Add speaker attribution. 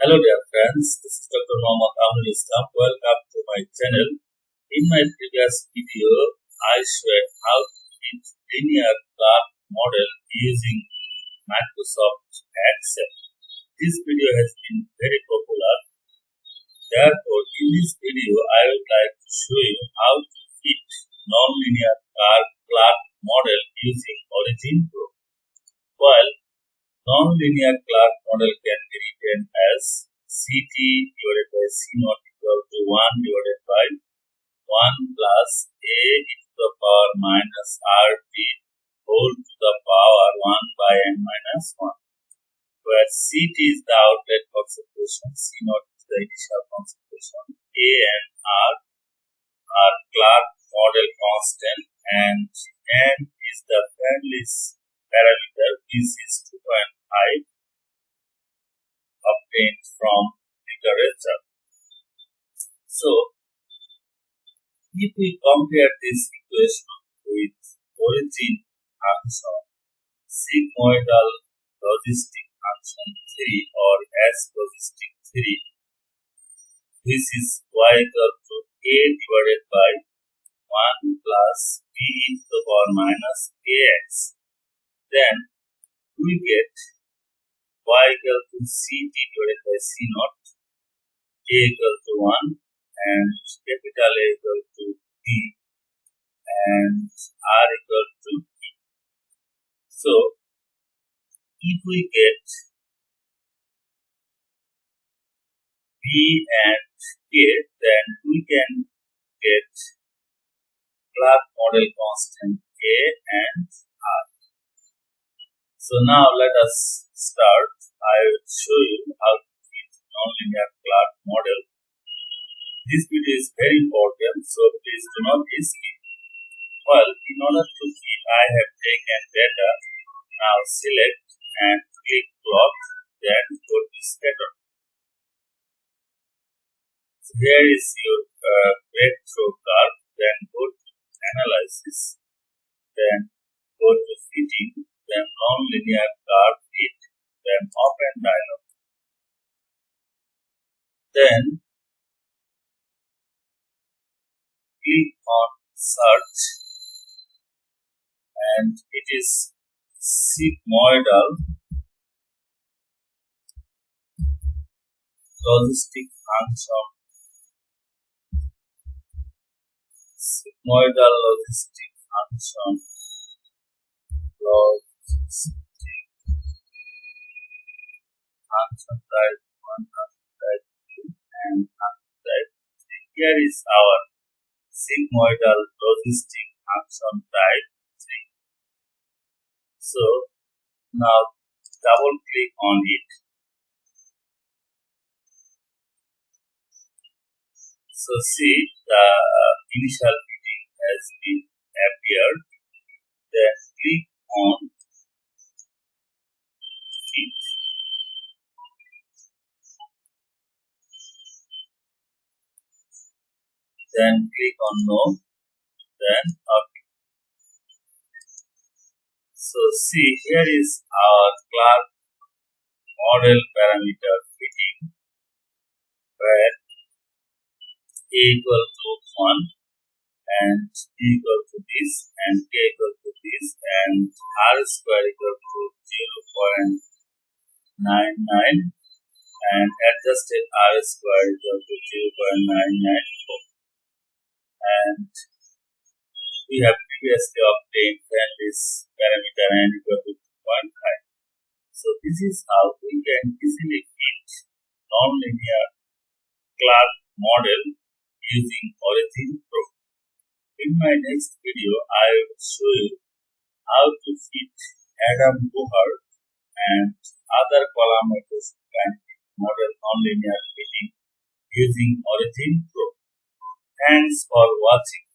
Speaker 1: Hello dear friends, this is Dr. Aminulchem. Welcome to my channel. In my previous video, I showed how to fit linear Clark model using Microsoft Excel. This video has been very popular. Therefore, in this video, I would like to show you how to fit nonlinear Clark model using origin group. While nonlinear Clark model can be written as Ct divided by C naught equal to 1 divided by 1 plus A e to the power minus RT whole to the power 1 by n minus 1, where Ct is the outlet concentration, C naught is the initial concentration, A and R are Clark model constant, and n is the Fernley's parameter, which is 2.5 obtained from literature. So, if we compare this equation with origin function, sigmoidal logistic function 3 or S logistic 3, this is y equal to A divided by 1 plus B e to the power minus AX. Then we get y equal to Ct divided by C naught, A equal to 1 and capital A equal to D and R equal to B. So, if we get B and K, then we can get Clark model constant A and R. So now let us start. I will show you how to fit nonlinear Clark model. This video is very important, so please do not skip. Well, in order to fit, I have taken data. Now select and click plot, then go to scatter. So here is your breakthrough curve, then go to analysis, then go to fitting, then nonlinear Clark fit, then open dialog. Then click on search, and it is sigmoidal logistic function. Sigmoidal logistic function. Function type 1, function type 2, and function type 3. Here is our sigmoidal logistic function type 3. So, now double click on it. So, see the initial fitting has been appeared. Then click on fit. Then click on no, then OK. So see, here is our Clark model parameter fitting, where A equal to 1 and B equal to this and K equal to this and R square equal to 0.99 and adjusted R square equal to 0.994. And we have previously obtained this parameter n equal to 2.5. So this is how we can easily fit nonlinear Clark model using origin group. In my next video, I will show you how to fit Adam-Bohr and other collimators model nonlinear fitting using origin group. Thanks for watching.